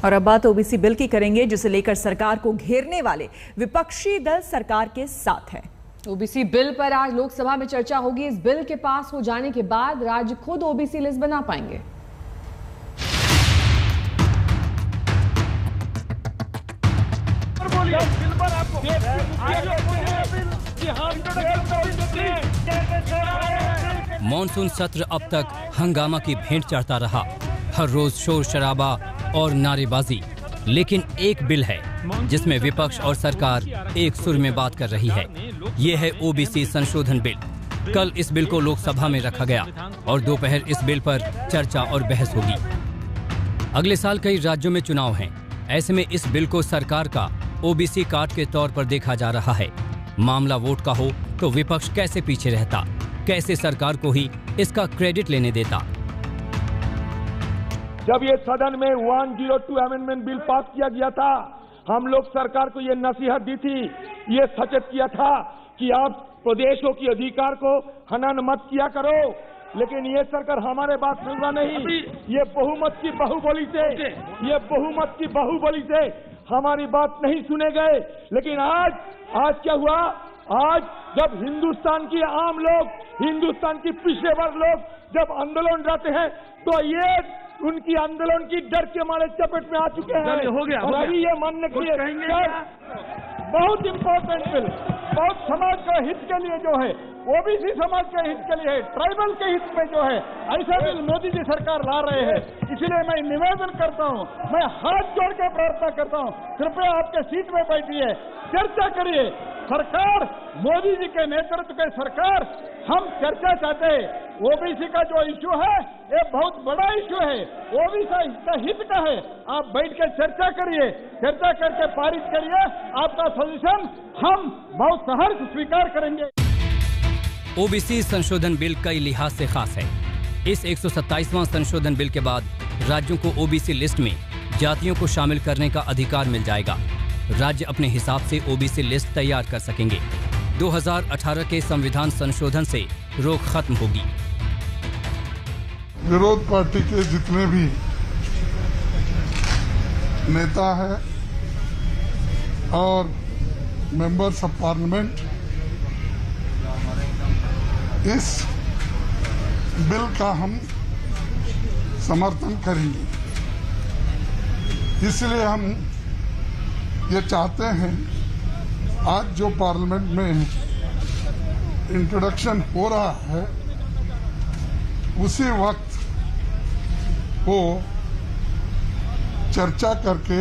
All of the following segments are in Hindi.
और अब बात ओबीसी बिल की करेंगे, जिसे लेकर सरकार को घेरने वाले विपक्षी दल सरकार के साथ है। ओबीसी बिल पर आज लोकसभा में चर्चा होगी। इस बिल के पास हो जाने के बाद राज्य खुद ओबीसी लिस्ट बना पाएंगे। मॉनसून सत्र अब तक हंगामा की भेंट चढ़ता रहा, हर रोज शोर शराबा और नारेबाजी। लेकिन एक बिल है जिसमें विपक्ष और सरकार एक सुर में बात कर रही है। ये है ओबीसी संशोधन बिल। कल इस बिल को लोकसभा में रखा गया और दोपहर इस बिल पर चर्चा और बहस होगी। अगले साल कई राज्यों में चुनाव हैं। ऐसे में इस बिल को सरकार का ओबीसी कार्ड के तौर पर देखा जा रहा है। मामला वोट का हो तो विपक्ष कैसे पीछे रहता, कैसे सरकार को ही इसका क्रेडिट लेने देता। जब ये सदन में 102 अमेंडमेंट बिल पास किया गया था, हम लोग सरकार को ये नसीहत दी थी, ये सचेत किया था कि आप प्रदेशों की अधिकार को हनन मत किया करो। लेकिन ये सरकार हमारे बात सुनना नहीं, ये बहुमत की बाहुबली से हमारी बात नहीं सुने गए। लेकिन आज क्या हुआ? आज जब हिंदुस्तान की आम लोग, हिंदुस्तान की पिछड़े वर्ग लोग जब आंदोलन जाते हैं तो ये उनकी आंदोलन की डर के मारे चपेट में आ चुके हैं। हो गया। अभी ये मानने के लिए बहुत इंपॉर्टेंट बिल, बहुत समाज के हित के लिए जो है, ओबीसी समाज के हित के लिए, ट्राइबल के हित में जो है, ऐसा बिल मोदी जी सरकार ला रहे हैं। इसलिए मैं निवेदन करता हूं, मैं हाथ जोड़ के प्रार्थना करता हूं, कृपया आपके सीट में बैठिए, चर्चा करिए। सरकार, मोदी जी के नेतृत्व की सरकार, हम चर्चा चाहते हैं। ओबीसी का जो इश्यू है ये बहुत बड़ा इश्यू है, ओबीसी हित का है। आप बैठ के चर्चा करिए, चर्चा करके पारित करिए। आपका सजेशन हम बहुत सहर्ष स्वीकार करेंगे। ओबीसी संशोधन बिल कई लिहाज से खास है। इस 127वां संशोधन बिल के बाद राज्यों को ओबीसी लिस्ट में जातियों को शामिल करने का अधिकार मिल जाएगा। राज्य अपने हिसाब से ओबीसी लिस्ट तैयार कर सकेंगे। 2018 के संविधान संशोधन से रोक खत्म होगी। विरोध पार्टी के जितने भी नेता हैं और मेंबर्स ऑफ पार्लियामेंट इस बिल का हम समर्थन करेंगे। इसलिए हम ये चाहते हैं आज जो पार्लियामेंट में इंट्रोडक्शन हो रहा है उसी वक्त वो चर्चा करके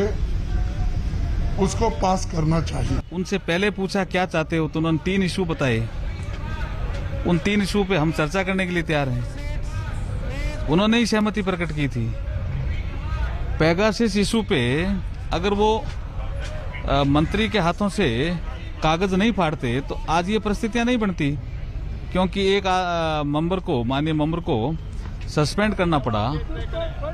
उसको पास करना चाहिए। उनसे पहले पूछा क्या चाहते हो तो उन्होंने 3 इशू बताए। उन 3 इशू पे हम चर्चा करने के लिए तैयार हैं। उन्होंने ही सहमति प्रकट की थी। पेगासस इशू पे अगर वो मंत्री के हाथों से कागज नहीं फाड़ते तो आज ये परिस्थितियां नहीं बनती, क्योंकि एक मेंबर को, माननीय मेंबर को सस्पेंड करना पड़ा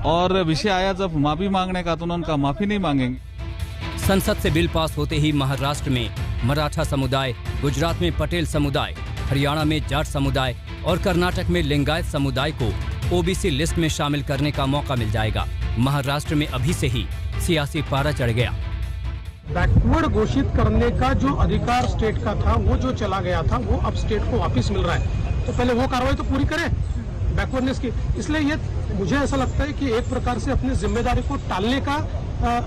और विषय आया जब माफी मांगने का तो उन्होंने कहा माफी नहीं मांगेंगे। संसद से बिल पास होते ही महाराष्ट्र में मराठा समुदाय, गुजरात में पटेल समुदाय, हरियाणा में जाट समुदाय और कर्नाटक में लिंगायत समुदाय को ओबीसी लिस्ट में शामिल करने का मौका मिल जाएगा। महाराष्ट्र में अभी से ही सियासी पारा चढ़ गया। बैकवर्ड घोषित करने का जो अधिकार स्टेट का था वो जो चला गया था वो अब स्टेट को वापस मिल रहा है, तो पहले वो कार्रवाई तो पूरी करें बैकवर्डनेस की। इसलिए ये मुझे ऐसा लगता है कि एक प्रकार से अपनी जिम्मेदारी को टालने का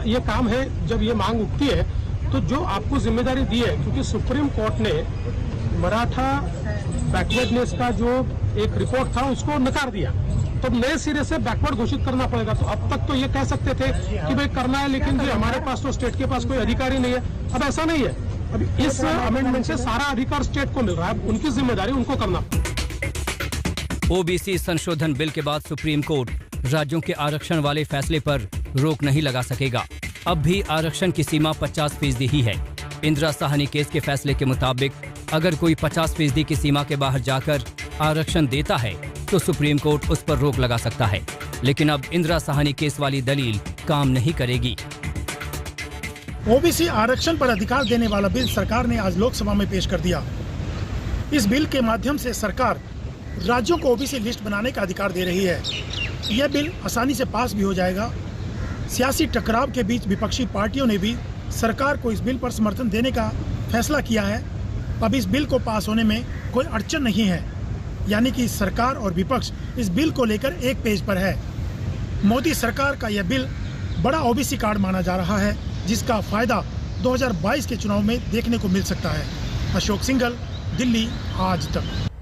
ये काम है। जब ये मांग उठती है तो जो आपको जिम्मेदारी दी है, क्योंकि सुप्रीम कोर्ट ने मराठा बैकवर्डनेस का जो एक रिपोर्ट था उसको नकार दिया, तो नए सिरे से बैकवर्ड घोषित करना पड़ेगा। तो अब तक तो ये कह सकते थे कि भाई करना है, लेकिन जी हमारे पास तो स्टेट के पास कोई अधिकार ही नहीं है। अब ऐसा नहीं है, अब इस अमेंडमेंट से सारा अधिकार स्टेट को मिल रहा है, उनकी जिम्मेदारी उनको करना। ओबीसी संशोधन बिल के बाद सुप्रीम कोर्ट राज्यों के आरक्षण वाले फैसले पर रोक नहीं लगा सकेगा। अब भी आरक्षण की सीमा 50% ही है। इंदिरा साहनी केस के फैसले के मुताबिक अगर कोई 50% की सीमा के बाहर जाकर आरक्षण देता है तो सुप्रीम कोर्ट उस पर रोक लगा सकता है। लेकिन अब इंदिरा साहनी केस वाली दलील काम नहीं करेगी। ओबीसी आरक्षण पर अधिकार देने वाला बिल सरकार ने आज लोकसभा में पेश कर दिया। इस बिल के माध्यम से सरकार राज्यों को ओबीसी लिस्ट बनाने का अधिकार दे रही है। यह बिल आसानी से पास भी हो जाएगा सियासी टकराव के बीच विपक्षी पार्टियों ने भी सरकार को इस बिल पर समर्थन देने का फैसला किया है। अब इस बिल को पास होने में कोई अड़चन नहीं है, यानी कि सरकार और विपक्ष इस बिल को लेकर एक पेज पर है। मोदी सरकार का यह बिल बड़ा ओबीसी कार्ड माना जा रहा है, जिसका फायदा 2022 के चुनाव में देखने को मिल सकता है। अशोक सिंघल, दिल्ली, आज तक।